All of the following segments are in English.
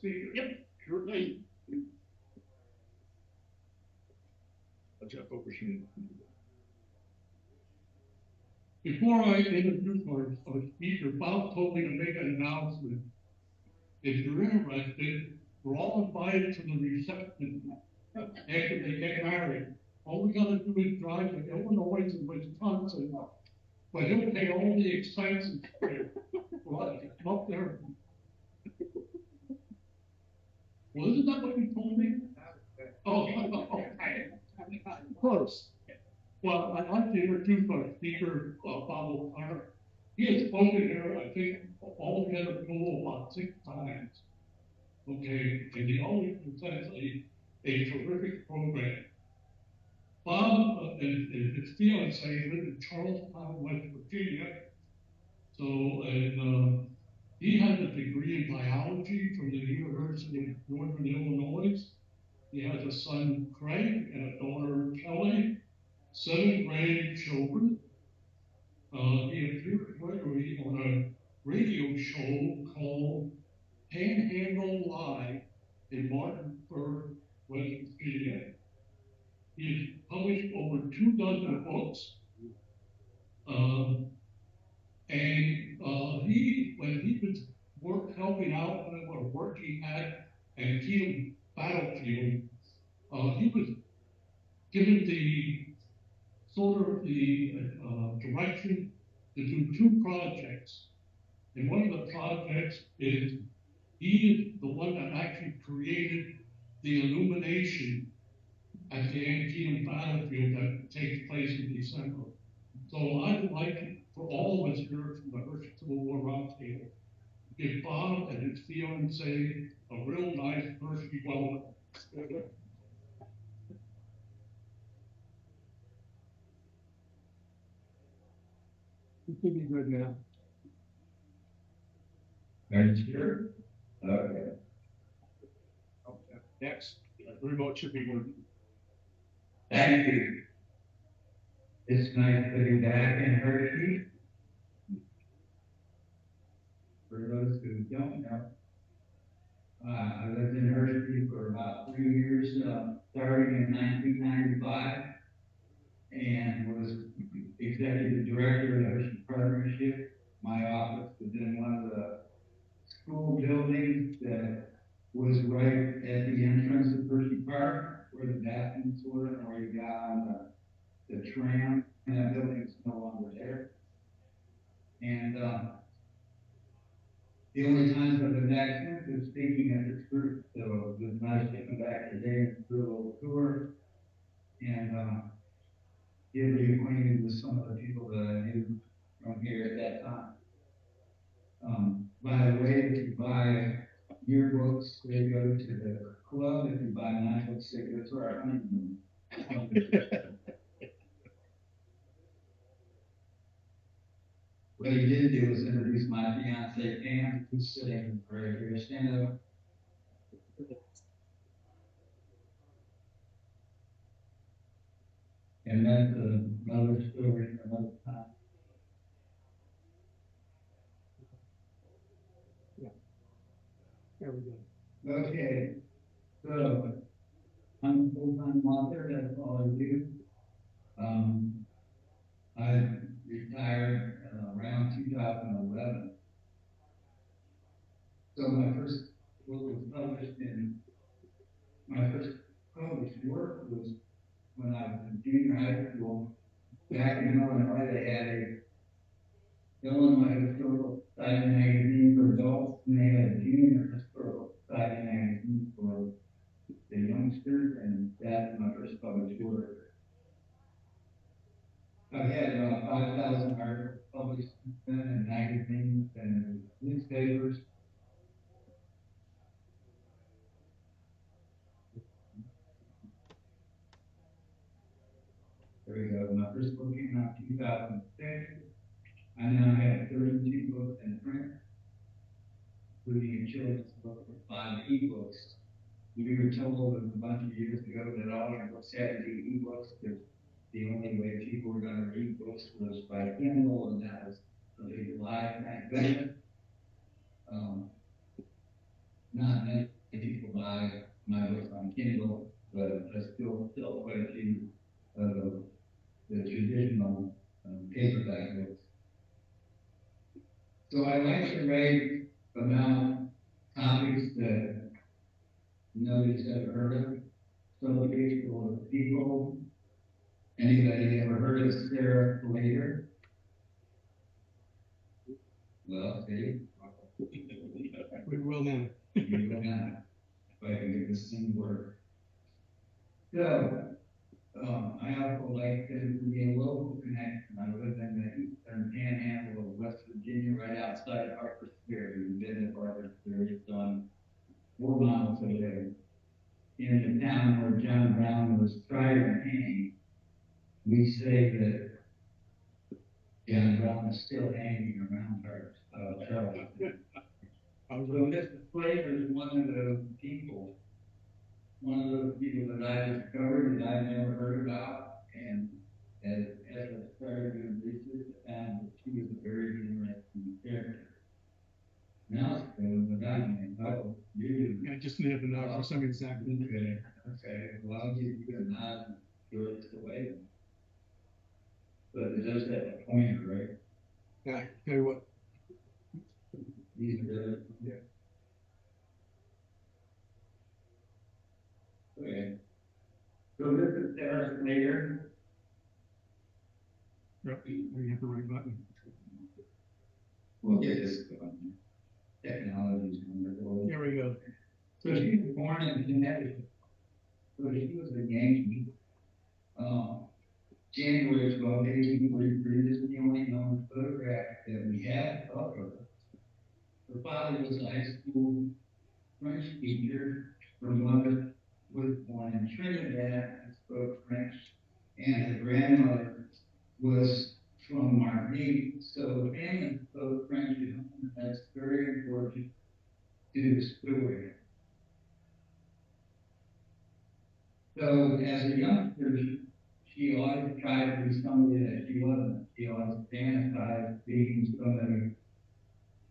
speaker? Yep, sure thing. I'll jump over here. Before I introduce our speaker, Bob told me to make an announcement. If you're interested, we're all invited to the reception after they get married. All we gotta do is drive to Illinois and Wisconsin, but he'll pay all the expenses for us to come up there. Well, isn't that what you told me? Oh, okay. Close. Well, I'd like to introduce our speaker, Bob O'Connor. He has spoken here, I think, altogether about 6 times. Okay, and he always presents a terrific program. Bob and his fiance live in Charlestown, West Virginia. So, and he has a degree in biology from the University of Northern Illinois. He has a son, Craig, and a daughter, Kelly, 7 grandchildren. He appeared regularly on a radio show called Panhandle Live in Martinsburg, West Virginia. He's published over 24 books. When he was helping out or working at Antietam Battlefield, he was given the sort of the direction to do 2 projects. And one of the projects is he is the one that actually created the illumination at the Antietam Battlefield that takes place in December. So I would like for all of us here from the Hershey Civil War Roundtable to give Bob and his fiance a real nice Hershey welcome. You should be good now. Are you sure? Okay. Next, the remote should be working. Thank you. It's nice to be back in Hershey. For those who don't know, I lived in Hershey for about 3 years, starting in 1995, and was executive director of the Hershey Partnership. My office was in one of the school buildings that was right at the entrance of Hershey Park, where the bathrooms were, and where you got on the tram, and that building is no longer there. And the only times I've been back since is speaking at this group, so it was nice to come back today and do a little tour and get reacquainted with some of the people that I knew from here at that time. By the way, if you buy yearbooks, they go to the club. If you buy 9-book cigarettes for our honeymoon. What he did do was introduce my fiance Pam, who's sitting right here. Stand up. And that's another story for another time. Yeah. There we go. Okay. So I'm a full-time author, that's all I do. I retired around 2011. So my first book was published my first published work was when I was in junior high school. Back in Illinois, they had a Illinois Historical Society magazine for adults, and they had a junior historical society magazine for the youngsters, and that's my first published work. I've had 5,000 articles published in magazines and newspapers. There we go. My first book came out in 2006. I now have 32 books in print, including a children's book with 5 ebooks. We were told a bunch of years ago that all our books had to be ebooks because the only way people were going to read books was by Kindle, and that was a big lie back then. Not many my books on Kindle, but I still sell quite a few of the traditional paperback books. So I like to write about topics that nobody's ever heard of. So people, anybody ever heard of Sarah Slater? Well, see, We will now. you will not, if I can get this thing to work. So, I also like to be a local connection. I live in the eastern panhandle of West Virginia, right outside of Harper's Ferry. We've been to Harper's Ferry, it's on 4 miles away. In the town where John Brown was tried and hanged, we say that John Brown is still hanging around her. So Mr. Slater is one of those people that I discovered that I never heard about, and as I started doing research, I found that she was a very interesting character. Now it's going without me. Oh, you. I just need to know for some exactly. Okay, well, I'll give you a nod and throw it away. But it does have a pointer, right? Yeah, tell you what. These are really, yeah. Okay. So this is Sarah Slater. Yep, you hit the right button. We'll get this going. Technology is wonderful. Here we go. So she was born in Connecticut. So she was a Yankee. January 12, 1843, this is the only known photograph that we have of her. Her father was a high school French teacher. Her mother was born in Trinidad and spoke French. And her grandmother was from Martinique. So the family spoke French at home. That's very important to the story. So as a youngster, she always tried to be somebody that she wasn't. She always fantasized being somebody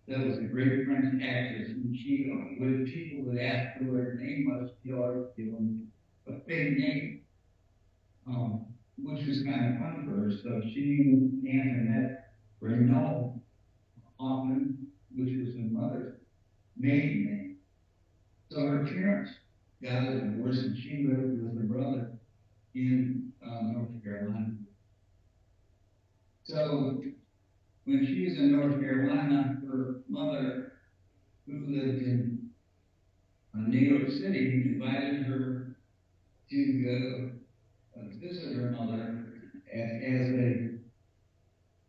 that was a great French actress. And she, when people would ask her what her name was, she always gave them a fake name, which was kind of fun for her. So she used Antoinette Renault often, which was her mother's maiden name. So her parents got a divorce, and she lived with her brother in North Carolina. So when she was in North Carolina, her mother, who lived in New York City, invited her to go visit her mother as a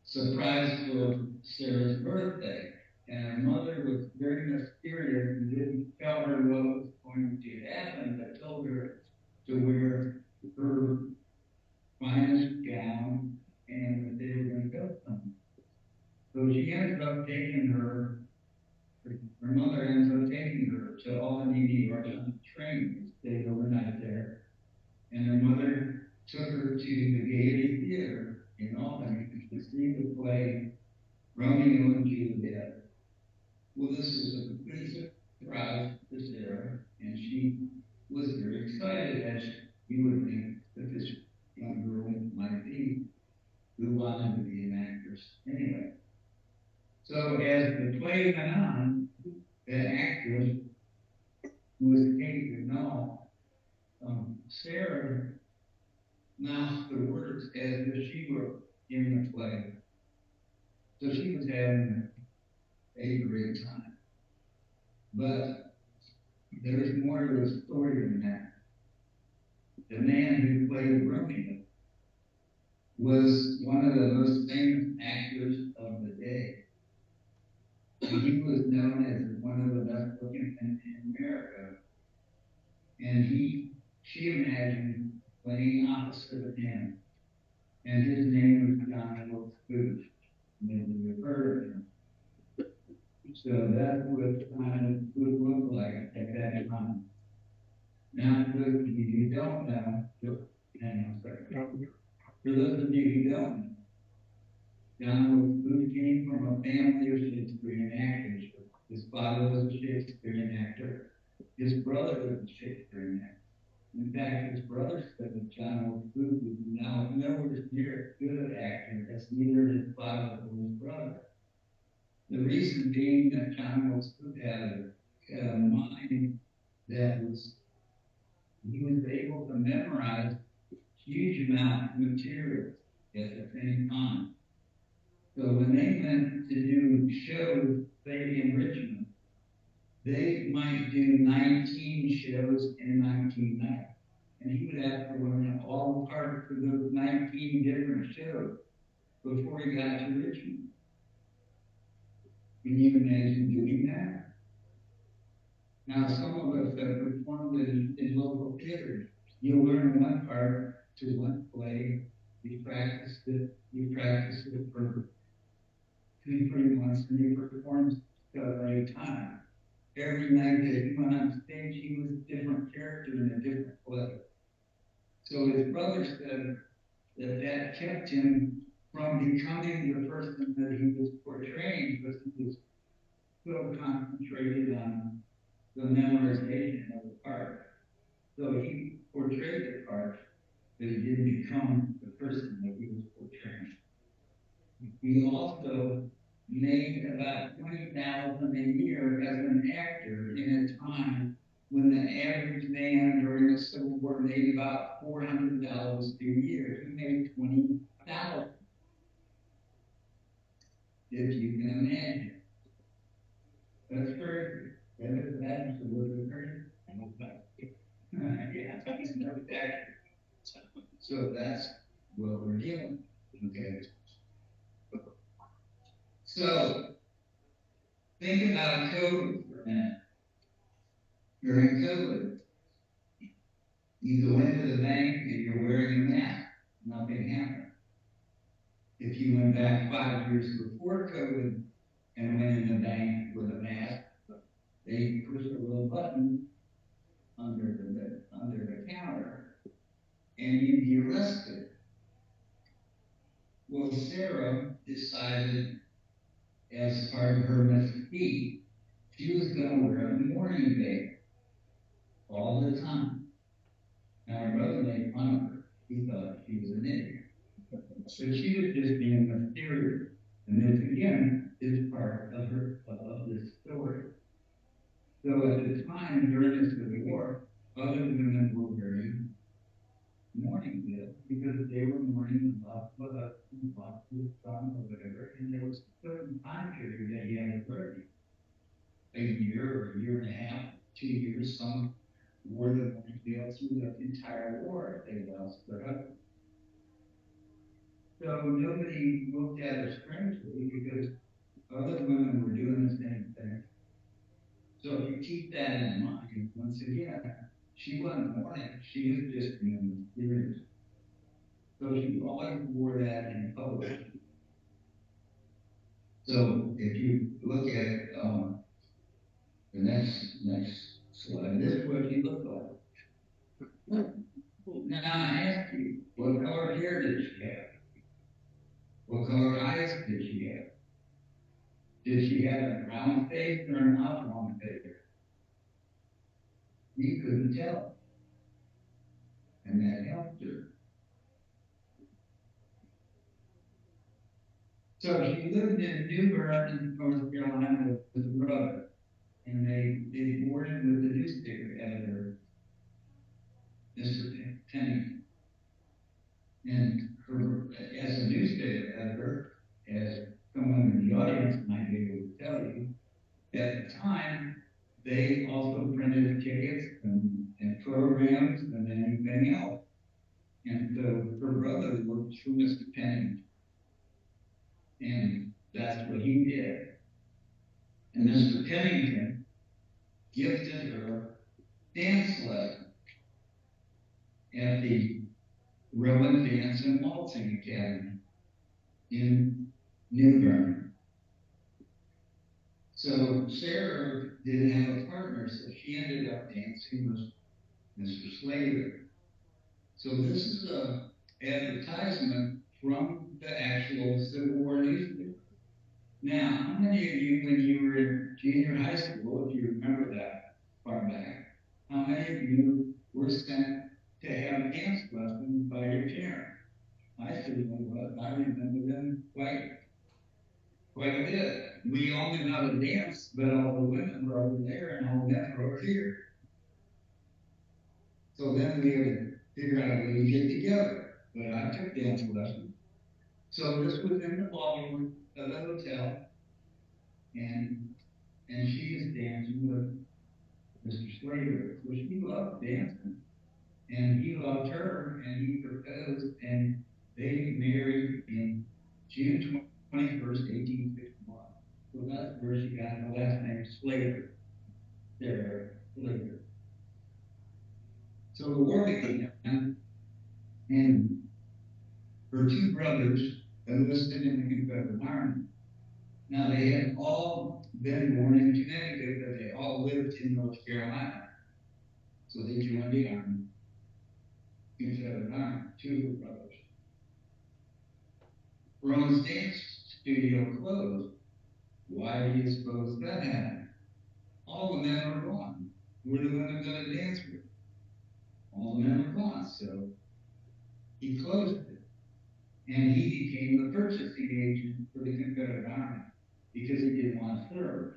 surprise for Sarah's birthday. And her mother was very mysterious and didn't tell her what was going to happen, but told her to wear her finest gown and that they were going to go somewhere. So she ended up taking her mother ends up taking her to Albany, New York on the train and stayed overnight there. And her mother took her to the Gaiety Theater in Albany to see the play Romeo and Juliet. Well, this was a complete surprise to Sarah, and she was very excited, as you would think that this young girl might be, who wanted to be an actress anyway. So as the play went on, the actress, who was Kate Goodall, Sarah mouthed the words as if she were in the play. So she was having a great time. But there is more to the story than that. The man who played Romeo was one of the most famous actors of the day. And he was known as one of the best looking men in America. And she imagined playing opposite of him. And his name was John Wilkes Booth. Maybe you've heard of him. So that's what John Booth looked like at that time. Now, for those of you who don't know, hang on a second. For those of you who don't know, John Wilkes Booth came from a family of Shakespearean actors. His father was a Shakespearean actor. his brother was a Shakespeare actor. In fact, his brother said that John Booth was now nowhere near a good actor as neither his father or his brother. The reason being that John Booth had a mind that was, he was able to memorize huge amount of material at the same time. So when they went to do shows, say in Richmond, they might do 19 shows in 19 nights. And he would have to learn all the parts of those 19 different shows before he got to Richmond. Can you imagine doing that? Now, some of us have performed in local theaters. You learn one part to one play, you practice it for 2-3 months, and you perform 7 or 8 times. Every night that he went on stage, he was a different character in a different play. So his brother said that kept him from becoming the person that he was portraying because he was so concentrated on the memorization of the part. So he portrayed the part, but he didn't become the person that he was portraying. He also made about $20,000 a year as an actor in a time when the average man during the Civil War made about $400 a year. He made $20,000. If you can imagine. That's crazy. That is absolutely crazy. I know that. Yeah, that's no actor. So that's what we're dealing with. Okay. So think about COVID for a minute. During COVID, you go into the bank and you're wearing a mask, nothing happened. If you went back 5 years before COVID and went in the bank with a mask, they push a little button under the counter and you'd be arrested. Well, Sarah decided as part of her mystique, she was going to wear a mourning veil all the time. Now, her brother made fun of her. He thought she was an idiot. But she was just being mysterious. And this, again, is part of this story. So at the time, during the Civil War, other women were wearing mourning veils because they were mourning the loss of a son or whatever. And there was a certain time period that you had to wear it. A year or a year and a half, 2 years, some wore the mourning veil through the entire war if they lost their husband. So nobody looked at her strangely because other women were doing the same thing. So if you keep that in mind, once again, she wasn't mourning, she was just being mysterious. So she always wore that in public. So if you look at the next slide, this is what she looked like. Now I ask you, what color hair did she have? What color eyes did she have? Did she have a round face or an oblong face? You couldn't tell. And that helped her. So she lived in New Bern, North Carolina with her brother. And they boarded with the newspaper editor, Mr. Pennington. And her, as a newspaper editor, as someone in the audience might be able to tell you, at the time, they also printed tickets and programs and anything else. And so her brother worked for Mr. Pennington. And that's what he did. And Mr. Pennington gifted her dance lesson at the Rowan Dance and Waltzing Academy in New Bern. So Sarah didn't have a partner, so she ended up dancing with Mr. Slater. So this is an advertisement from the actual Civil War newspaper. Now, how many of you, when you were in junior high school, if you remember that far back, how many of you were sent to have dance lessons by your parents? I certainly was. I remember them quite a bit. We all knew how to dance, but all the women were over there and all the men were over here. So then we had to figure out a way to get together. But I took dance lessons. So this was in the ballroom of the hotel, and she was dancing with Mr. Slater. So she loved dancing, and he loved her, and he proposed, and they married in June 21st, 1861. So that's where she got her last name, Slater. There, Slater. So the war began, and her two brothers enlisted in the Confederate Army. Now, they had all been born in Connecticut, but they all lived in North Carolina. So they joined the Army, Confederate Army, two of the brothers. Ron's dance studio closed. Why do you suppose that happened? All the men were gone. Who were the women going to dance with? All the men were gone, so he closed it. And he became the purchasing agent for the Confederate Army because he didn't want to serve.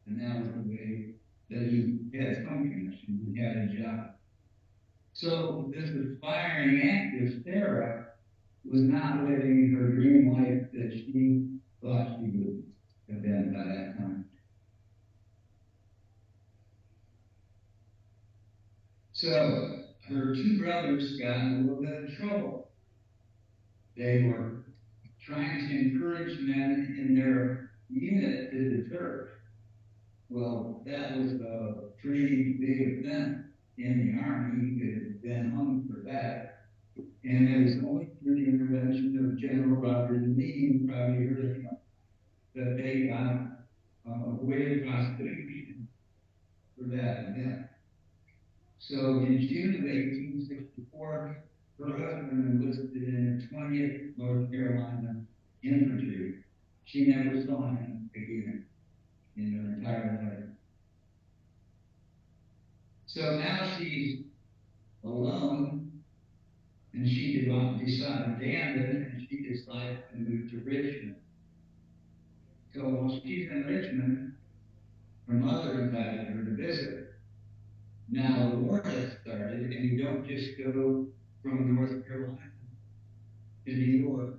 And that was the way that he had some connection, he had a job. So this aspiring actress, Sarah, was not living her dream life that she thought she would have been by that time. So her two brothers got in a little bit of trouble. They were trying to encourage men in their unit to desert. Well, that was a pretty big event in the Army. He could have been hung for that. And it was only through the intervention of General Robert Lee, you probably heard of him, that they got a way of prosecution for that event. So in June of 1864, her husband enlisted in the 20th North Carolina Infantry. She never saw him again in her entire life. So now she's alone, and she decided abandoned, and she decided to move to Richmond. So while she's in Richmond, her mother invited her to visit. Now the war has started, and you don't just go from North Carolina to New York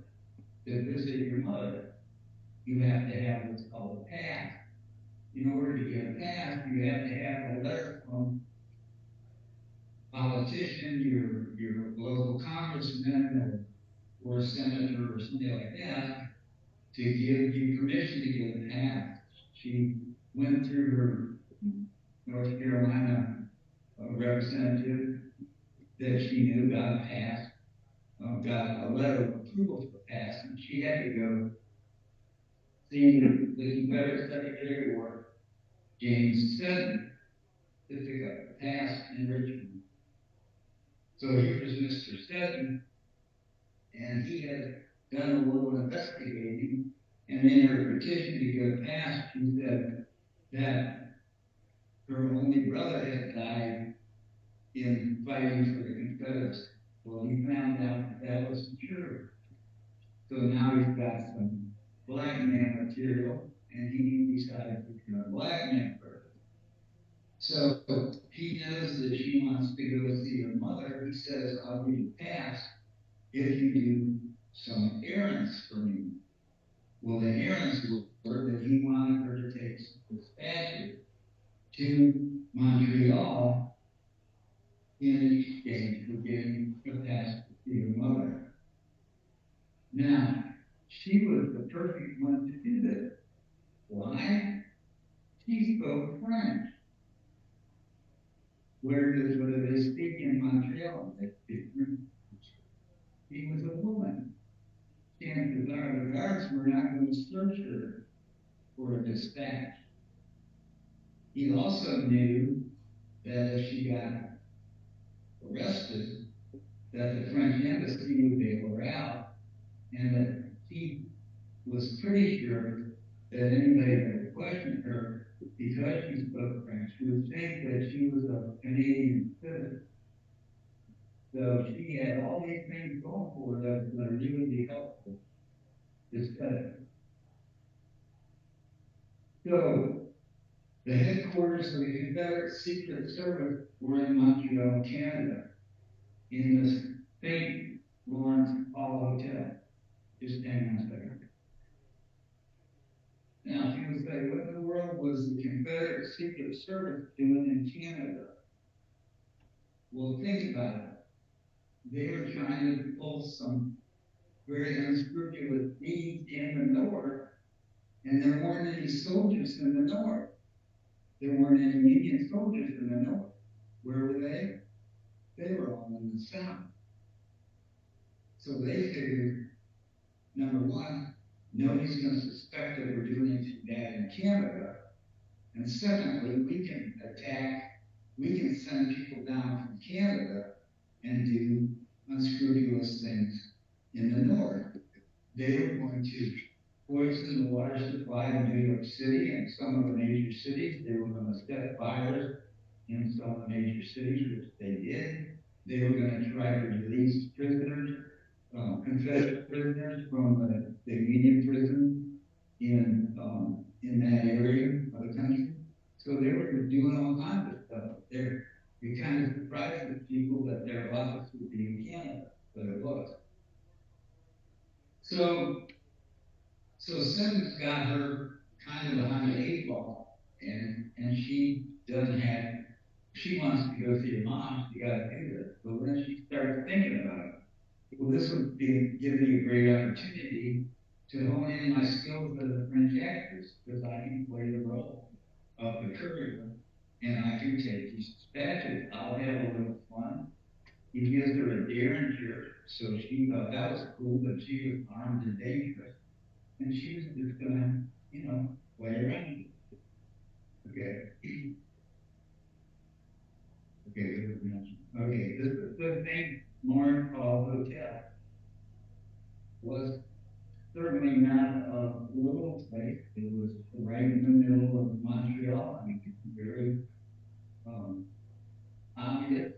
to visit your mother. You have to have what's called a pass. In order to get a pass, you have to have a letter from politician, your local congressman or senator or something like that to give you permission to get a pass. She went through her North Carolina representative that she knew, got a pass, got a letter of approval for the pass, and she had to go see the Confederate Secretary of War, James Seddon, to pick up a pass in Richmond. So here was Mr. Seddon, and he had done a little investigating, and in her petition to get a pass, she said that her only brother had died in fighting for the Confederates. Well, he found out that that wasn't true. So now he's got some blackmail material, and he decided to become a blackmail person. So he knows that she wants to go see her mother. He says, I'll give you a pass if you do some errands for me. Well, the errands were that he wanted her to take some dispatches to Montreal in exchange for getting a pass to see her mother. Now, she was the perfect one to do this. Why? She spoke French. Where they speak in Montreal, they speak French. She was a woman. Chances are the guards were not going to search her for a dispatch. He also knew that if she got arrested, that the French embassy would bail her out, and that he was pretty sure that anybody that question her because she spoke French, would think that she was a Canadian citizen. So she had all these things going for her that would really be helpful to study. So the headquarters of the Confederate Secret Service were in Montreal, Canada, in the St. Lawrence Hall Hotel. Just hang on a second. Now, if you would say, what in the world was the Confederate Secret Service doing in Canada? Well, think about it. They were trying to pull some very unscrupulous deeds in the North, and there weren't any soldiers in the North. There weren't any Union soldiers in the North. Where were they? They were all in the South. So they figured, number one, nobody's going to suspect that we're doing anything bad in Canada. And secondly, we can send people down from Canada and do unscrupulous things in the North. They were going to poison the water supply in New York City and some of the major cities. They were going to set fires in some of the major cities, which they did. They were going to try to release prisoners, Confederate prisoners from the Union prison in that area of the country. So they were doing all kinds of stuff there. We kind of surprised the people that their office would be in Canada, but it was. So Simmons got her kind of behind the 8 ball, and she wants to go see her mom, she got to do this. But when she started thinking about it, well, this would give me a great opportunity to hone in my skills as a French actress, because I can play the role of the courier, and I can take these dispatches. I'll have a little fun. He gives her a derringer, so she thought that was cool, but she was armed and dangerous. And she was just gonna, play around. Okay. Okay, this is the St. Lawrence Hall Hotel. Was certainly not a little place. It was right in the middle of Montreal. I mean, very obvious,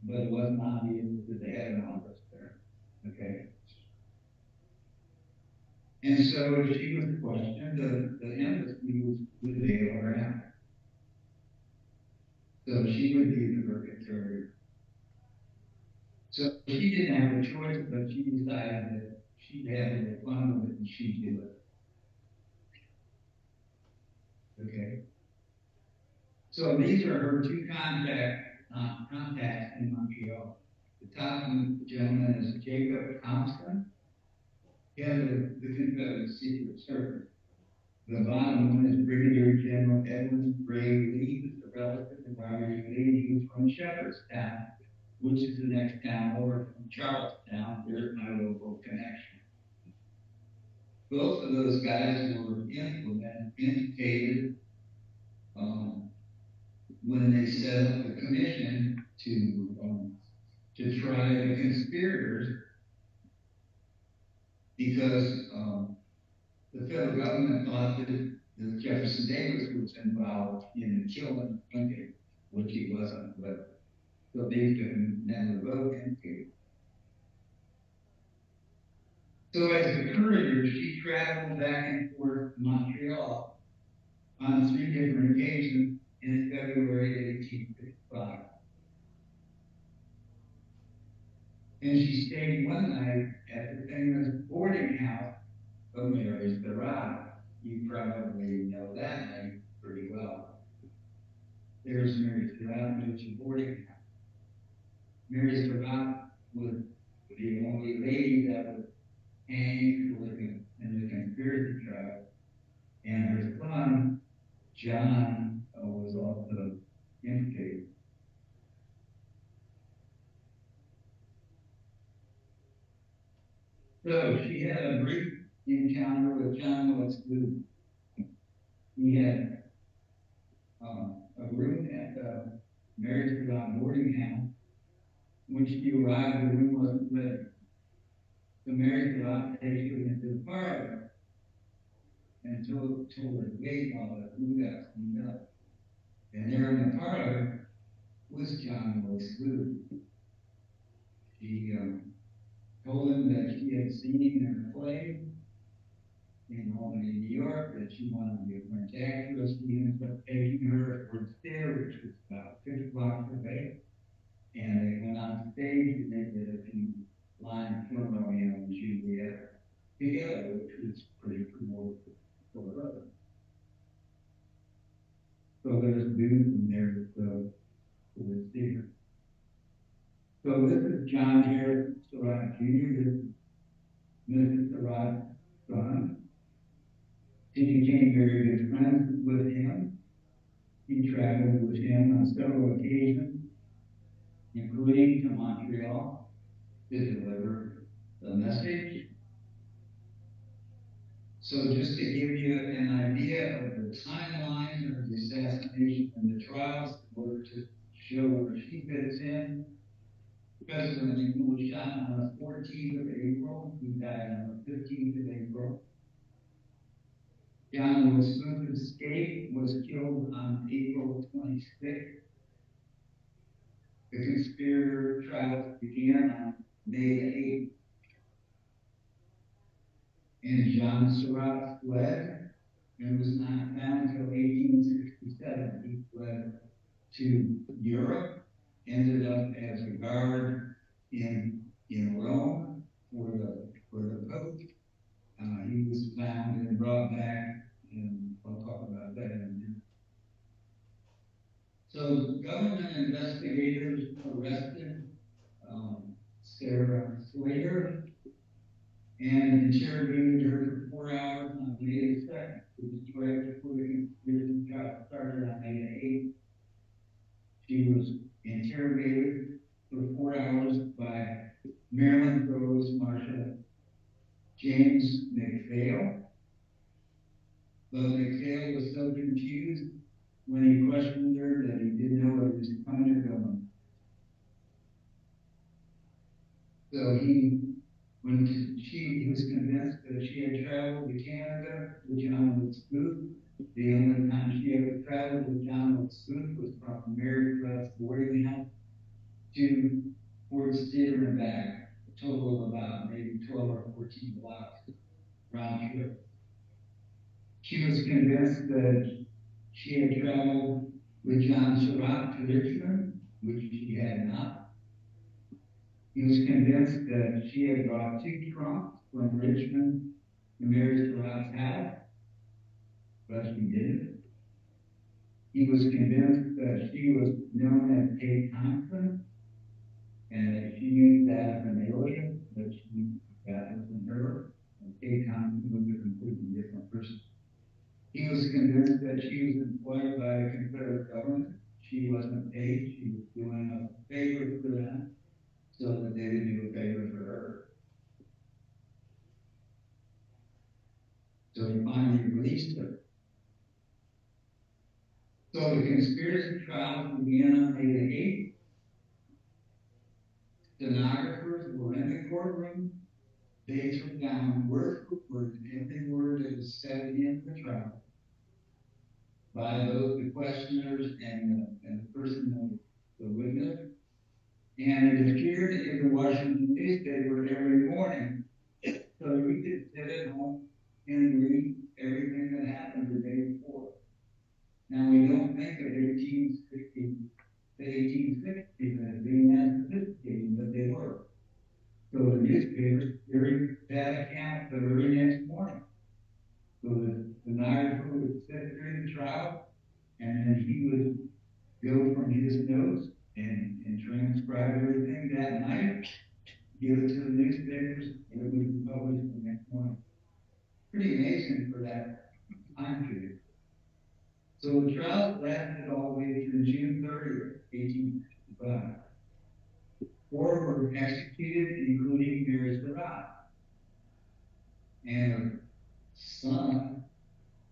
but it wasn't obvious that they had an office there. Okay. And so she was questioned, the embassy would bail her out. So she would be the perpetrator. So she didn't have a choice, but she decided that she'd have a little fun with it and she'd do it. Okay. So these are her two contacts in Montreal. The top gentleman is Jacob Thompson, head of the Confederate Secret Service. The bottom one is Brigadier General Edwin Ray Lee, who's a relative of Robert E. Lee. He was from Shepherdstown, which is the next town over from Charlestown. There's my local connection. Both of those guys were implicated when they set up the commission to try the conspirators, because the federal government thought that Jefferson Davis was involved in killing Lincoln, which he wasn't, but so they couldn't never vote him. So as a courier, she traveled back and forth to Montreal on 3 different occasions in February 1855. And she stayed one night at the famous boarding house of Mary's Garage. You probably know that name pretty well. There's Mary's Garage, which is a boarding house. Mary's Garage was the only lady that was hanged in the conspiracy trial. And her son, John, was also implicated. So she had a brief encounter with John Wilkes Booth. He had a room at the Mary's Garage boarding house. When she arrived, the room wasn't ready. The Mary's Garage takes her into the parlor. and told her to wait while the food got cleaned up. And there in the parlor was John Wilkes Booth. She told him that she had seen her play in Albany, New York, that she wanted to be a French actress. He ended up taking her for the theater, which was about 6 blocks away. And they went on stage and they did a few lines from Romeo and Juliet together, which was pretty cool for her. So there's Booth and there's the theater. So this is John Harris Surratt Jr., this is Mrs. Surratt's son. She became very good friends with him. He traveled with him on several occasions, including to Montreal, to deliver the message. So just to give you an idea of the timeline of the assassination and the trials, in order to show where she fits in, President Lincoln was shot on the 14th of April. He died on the 15th of April. John Wilkes Booth's escape was killed on April 26th. The conspirator trials began on May 8th. And John Surratt fled and was not found until 1867. He fled to Europe, ended up as a guard in Rome for the Pope. He was found and brought back, and I'll talk about that in a minute. So government investigators arrested Sarah Slater and interrogated her for 4 hours on May 2nd, which is right before the conspiracy trial started on May 8th. She was interrogated for 4 hours by Maryland Provost Marshal James McPhail. But McPhail was so confused when he questioned her that he didn't know whether he was coming or going. So he was convinced that she had traveled to Canada with John Wilkes Booth. The only time she ever traveled with John Wilkes Booth was from Mary Cross boarding house to Ford's Theater and back, a total of about maybe 12 or 14 blocks round trip. She was convinced that she had traveled with John Surratt to Richmond, which she had not. He was convinced that she had brought 2 trunks from Richmond to Mary Surratt's house, but she didn't. He was convinced that she was known as Kate Thompson, and that she used that as an alien, but that wasn't her. And Kate Thompson was a completely different person. He was convinced that she was employed by the Confederate government. She wasn't paid. She was doing a favor for them so that they would do a favor for her. So he finally released her. So the conspiracy trials began on May 8th. Stenographers were in the courtroom. They took down word for word every word that was said in the trial by both the questioners and the person, the witness. And it appeared in the Washington newspaper every morning. So you could sit at home and read everything that happened the day before. Now we don't think of 1860, the 1860s as being as sophisticated, but they were. So the newspapers carried that account the very next morning. So the stenographer would sit through the trial, and then he would go from his notes and transcribe everything that night, give it to the newspapers, and it would be published the next morning. Pretty amazing for that time period. So the trial lasted all the way through June 30th, 1865. 4 were executed, including Mary Surratt. And her son,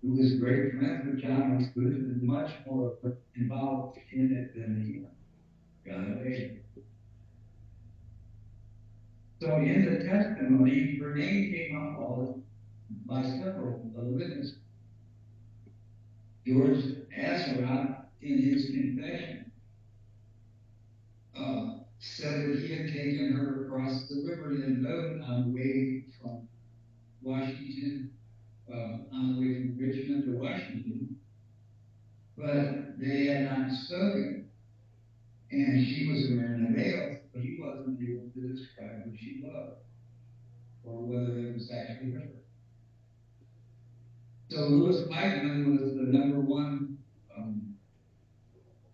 who was great friends with John Wilkes Booth, was much more involved in it than he got away. So in the testimony, her name came up all by several of the witnesses. George Azarot, in his confession, said that he had taken her across the river in a boat on the way from Washington, on the way from Richmond to Washington, but they had not spoken. And she was wearing a veil, but he wasn't able to describe who she was, or whether it was actually her. So Louis Blackman was the number one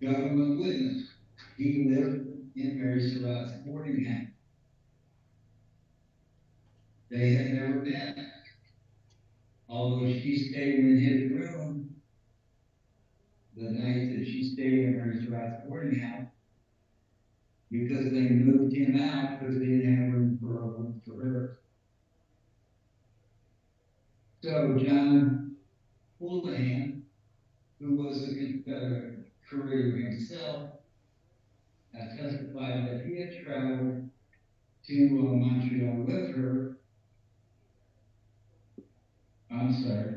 government witness. He lived in Mary Surratt's boarding house. They had never met. Although she stayed in his room the night that she stayed in Mary Surratt's boarding house, because they moved him out because they didn't have room for her. So John Houlihan, who was a Confederate courier himself, testified that he had traveled to Montreal with her. I'm sorry,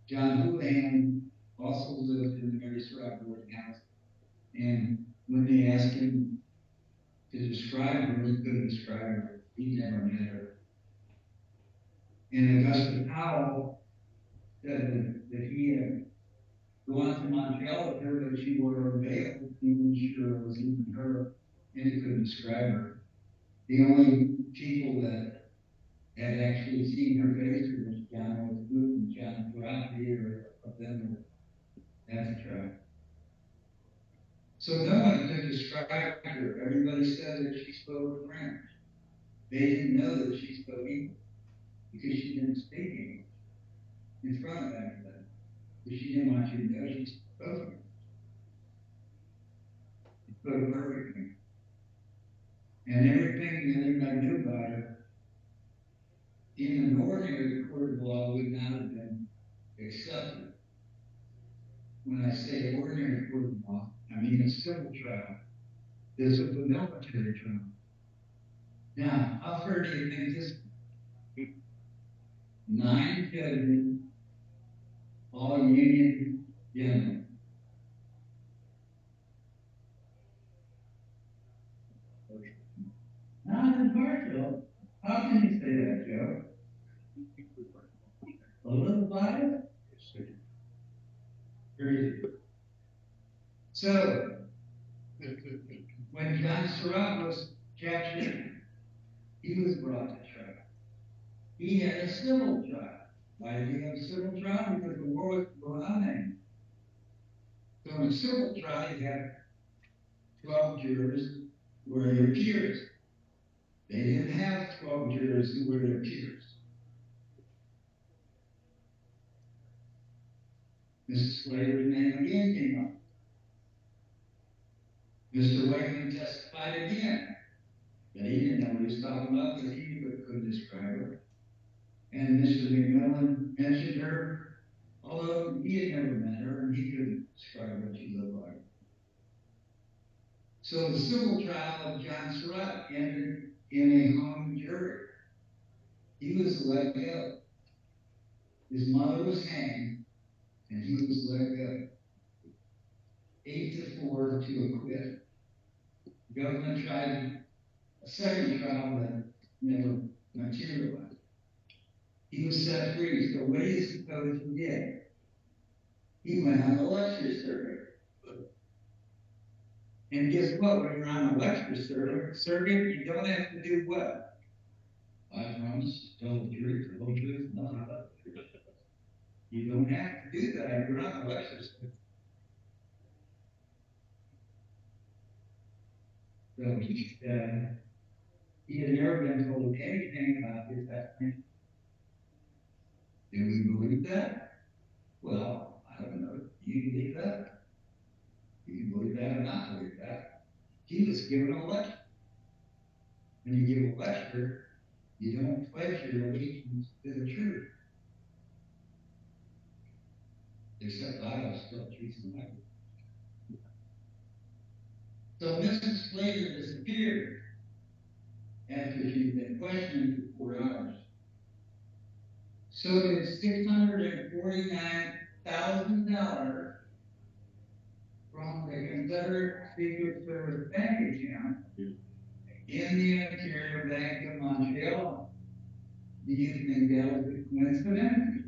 John Houlihan also lived in the Mary Surratt boarding house, and when they asked him to describe her, he couldn't describe her. He never met her. And Augusta Powell said that he had gone to Montreal with her, but she wore a veil. He wasn't sure it was even her, and he couldn't describe her. The only people that had actually seen her face was John Booth and John Surratt, either of them at the trial. So no one could describe her. Everybody said that she spoke French. They didn't know that she spoke English because she didn't speak English in front of everybody. But she didn't want you to know she spoke English. She spoke perfectly. And everything that anybody knew about her, in an ordinary court of law, would not have been accepted. When I say ordinary court of law, I mean a civil trial. This was a military trial. Now, how fair do you think this? 9 judges, all Union gentlemen. Not impartial. How can you say that, Joe? A little biased? Crazy. So, when John Surratt was captured, he was brought to trial. He had a civil trial. Why did he have a civil trial? Because the war was going on then. So in a civil trial, you had 12 jurors who were your peers. They didn't have 12 jurors who were their peers. Mrs. Slater's name again came up. Mr. Wayman testified again that he didn't know what he was talking about because he couldn't describe her. And Mr. McMillan mentioned her, although he had never met her and he couldn't describe what she looked like. So the civil trial of John Surratt ended in a hung jury. He was let go. His mother was hanged, and he was let go. 8-4 to acquit. The government tried a second trial that never materialized. He was set free. So what do you suppose he did? He went on a lecture circuit. And guess what? When you're on a lecture circuit, you don't have to do what? I promise to tell the truth, the whole truth, nothing but the truth. You don't have to do that if you're on a lecture circuit. So he had never been told anything about his testimony. Do we believe that? Well, I don't know. Do you believe that? Do you believe that or not believe that? He was given a lecture. When you give a lecture, you don't pledge your allegiance to the truth. Except I was still choosing my lecture. So Mrs. Slater disappeared after she'd been questioned for 4 hours. So it's $649,000 from the Confederate Secret Service bank account in the Interior Bank of Montreal. Do you think that was a coincidence?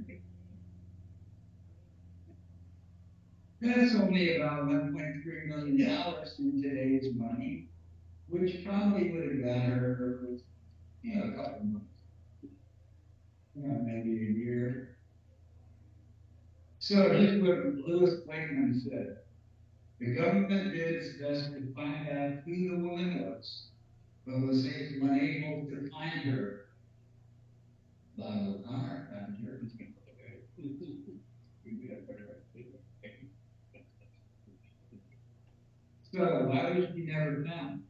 That's only about $1.3 million in today's money, which probably would have got her, a couple months, maybe a year. So here's what Lewis Blakeman said. The government did its best to find out who the woman was, but was unable to find her. Bob O'Connor found her. So why was she never found?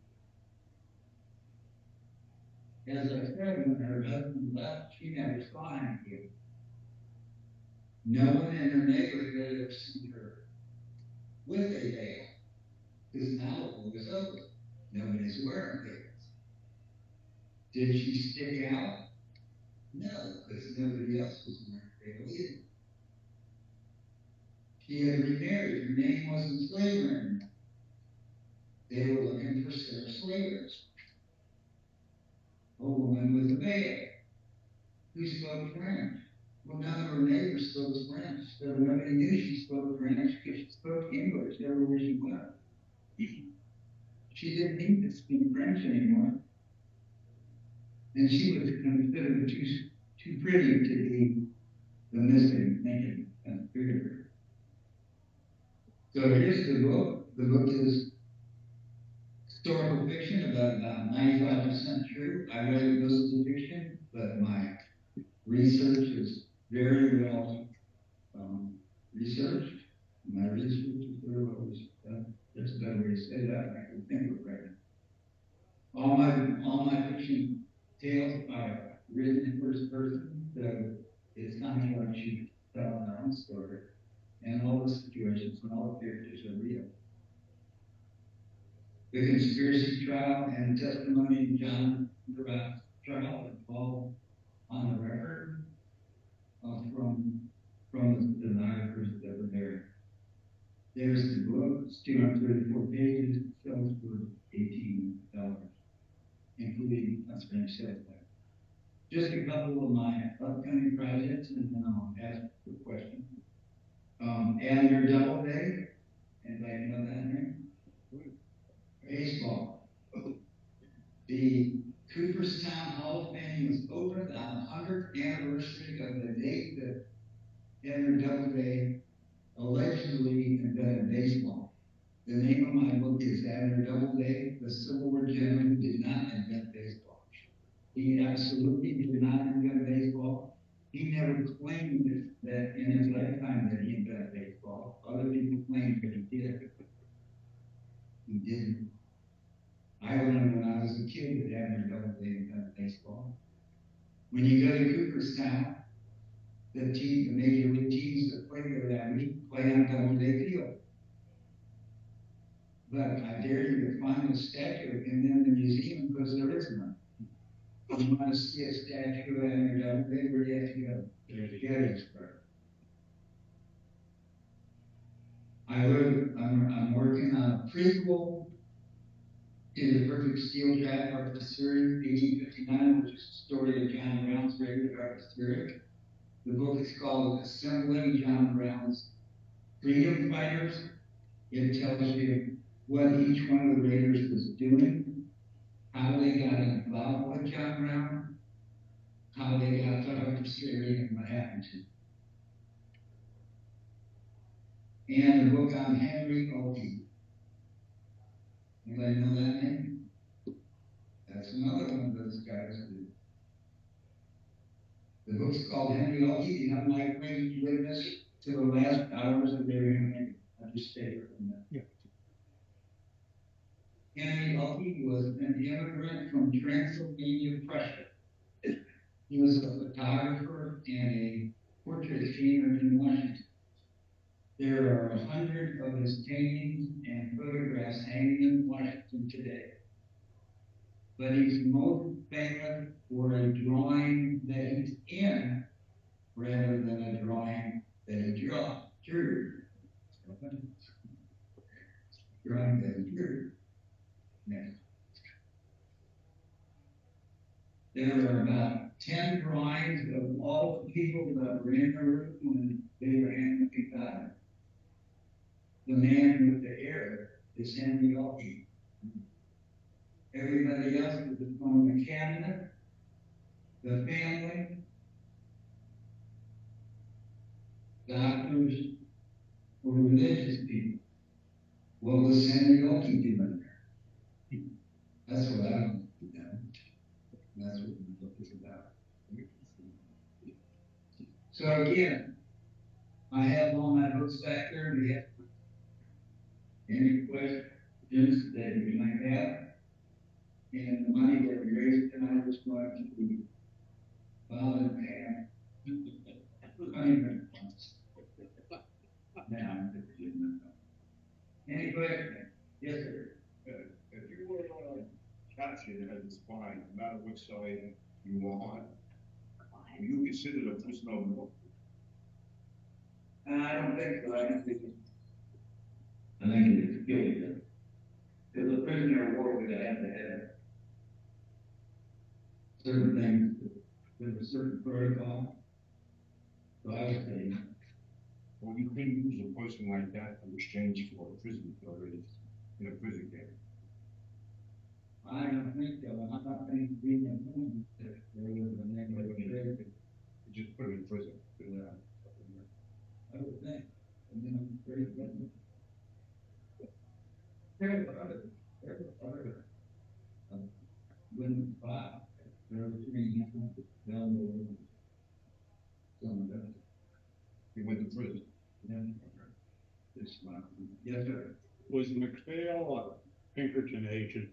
As I said, when her husband left, she never saw him again. No one in her neighborhood ever seen her with a veil, because now the war was over. Nobody's wearing veils. Did she stick out? No, because nobody else was wearing a veil either. She had remarried. Her name wasn't Slater anymore. They were looking for Sarah Slater, a woman with a veil, who spoke French. Well, none of her neighbors spoke French, so nobody knew she spoke French because she spoke English everywhere she went. She didn't need to speak French anymore. And she was considered too pretty to be the missing naked conspirator. So here's the book. The book is historical fiction, about 95% true. I read it most of the fiction, but my research is very well researched. My research is very well researched. That's a better way to say that. I can think of it right now. All my fiction tales are written in first person, so it's kind of like she telling their own story. And all the situations and all the characters are real. The conspiracy trial and testimony in John Brown's trial is all on the record from the stenographers that were there. There's the book. It's 234 pages. It sells for $18, including a Spanish sales tax. Just a couple of my upcoming projects, and then I'll ask for questions. Add your Doubleday. Anybody know that name? Baseball. The Cooperstown Hall of Fame was opened on the 100th anniversary of the date that Henry Doubleday allegedly invented baseball. The name of my book is Henry Doubleday, the Civil War gentleman who did not invent baseball. He absolutely did not invent baseball. He never claimed that in his lifetime that he invented baseball. Other people claimed that he did. He didn't. I learned when I was a kid that Henry Doubleday invented baseball. When you go to Cooperstown, the major league teams that play there that week play on Doubleday Field. But I dare you to find a statue in the museum because there is none. If you want to see a statue of Henry Doubleday, where do you have to go? Gettysburg. I'm working on a prequel to the Perfect Steel Trap Arthur Series, 1859, which is the story of John Brown's raid at Arthur Series. The book is called Assembling John Brown's Freedom Fighters. It tells you what each one of the raiders was doing, how they got involved with John Brown, how they got to Arthur Series, and what happened to them. And the book on Henry O'Connor. Anybody know that name? That's another one of those guys. The book's called Henry O'Connor, the unlikely witness to the last hours of Abraham Lincoln. I'll just stay here from that. Yeah. Henry O'Connor was an immigrant from Transylvania, Prussia. He was a photographer and a portrait painter in Washington. There are 100 of his paintings and photographs hanging in Washington today. But he's most famous for a drawing that he's in rather than a drawing that is drew. Drawing that is drew. Next. There were about 10 drawings of all the people that were in the room when Abraham died. The man with the hair is Henry Alkey. Everybody else was on the cabinet, the family, doctors, or religious people. What was Henry Alkey doing there? That's what I don't know. That's what the book is about. So again, I have all my books back there. Do you have any questions that you might have? And the money that we raised tonight is going to be filed and paid. Now, any questions? Yes, sir. If you were on a caption as a spy, no matter which side you were on, were you considered a prisoner of war? I don't think so. I think it's guilty. Because a prisoner of war would have to have certain things, with a certain protocol. So I would say, Well, you couldn't use a person like that in exchange for a prison authority in a prison camp. I don't think so. I'm not thinking being a woman, there was a name of a trade. You just put him in prison. I would think. And then very good. When there were three down the road. Some of them. He went to prison. This one. Yes, sir. Was McPhail a Pinkerton agent?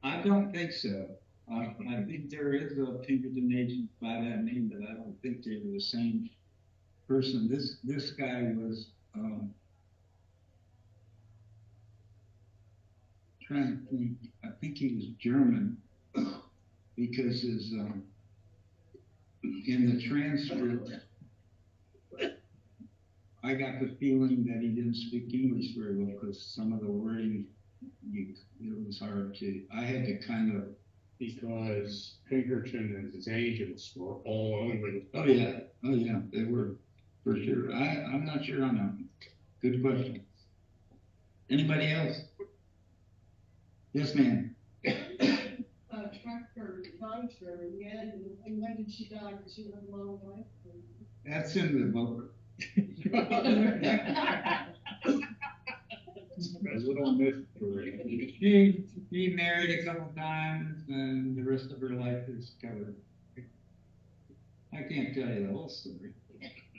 I don't think so. I think there is a Pinkerton agent by that name, but I don't think they were the same person. This guy was trying to think. I think he was German because his in the transcript, I got the feeling that he didn't speak English very well because some of the wording, it was hard to. I had to kind of. Because Pinkerton and his agents were all over the Oh yeah, they were for sure. I'm not sure on that one. Good question. Anybody else? Yes, ma'am. Tractor, monster, yeah, and when did she die? Because she had a long life. That's in the book. A little mystery. She married a couple times, and the rest of her life is covered. I can't tell you the whole story.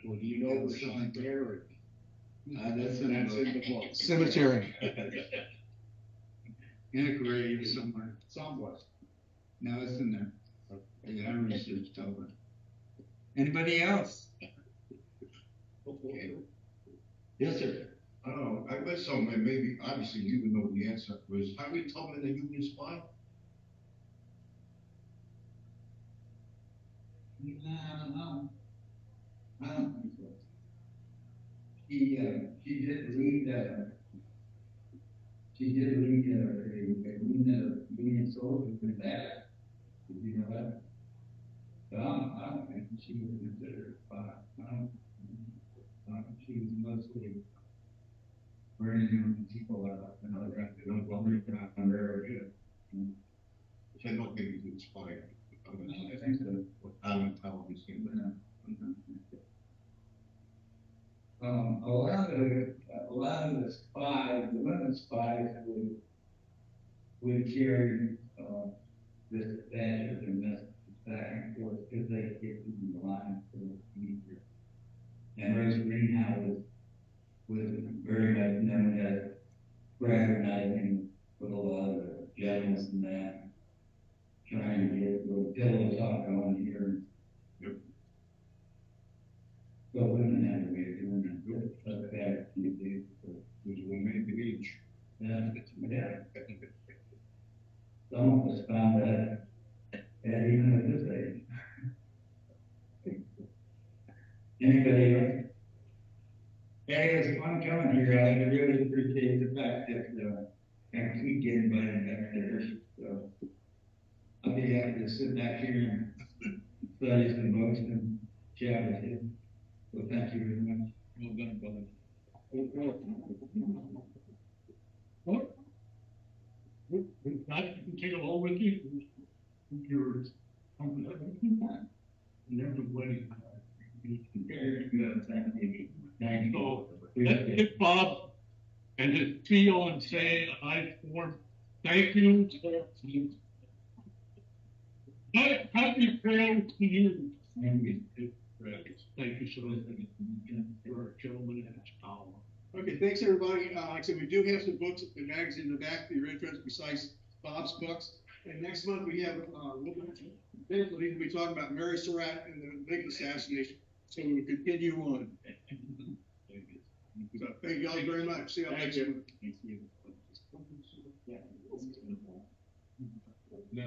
Well, do you know where she's buried? That's in the book. Cemetery. In a grave somewhere. Somewhere. No, it's in there. Yeah, I researched all that. Anybody else? Yes, sir. I don't know, I read somewhere, maybe, obviously you would know the answer, was Harry Tubman a Union spy? I don't know. I don't think so. She did lead a Union soldier with that. Did you know that? But I don't think she was considered a spy. She was mostly bringing people out and other active on their good. Which I don't think he was a spy. I think so. Alan Powell seen that. A lot of the spies, the women spies would carry this badge of their messages back and forth because they get in the line so easier. And Rose Greenhouse was very much known as fraternizing with a lot of the generals and that, trying to get a little pillow talk on here. Yep. So women have a way of doing that. That's bad. Which will make the age. Yeah. Some of us found that even at this age. Yeah, it was fun coming here. I really appreciate the fact that, I keep getting invited back there, so. I'll be happy to sit back here and study some books and chat with you. So thank you very much. Well done, brother. What? I can take it all with you. Yours. Never wedding. So, let's get Bob and his feel and say, I form, thank you. Happy Fair to you. Thank you so much. You're a gentleman and it's power. Okay, thanks, everybody. Like I said, we do have some books, the magazine in the back for your interest besides Bob's books. And next month we have, basically, we'll be talking about Mary Surratt and the Lincoln assassination. So we will continue on. So thank you all very much. See you all next month. No.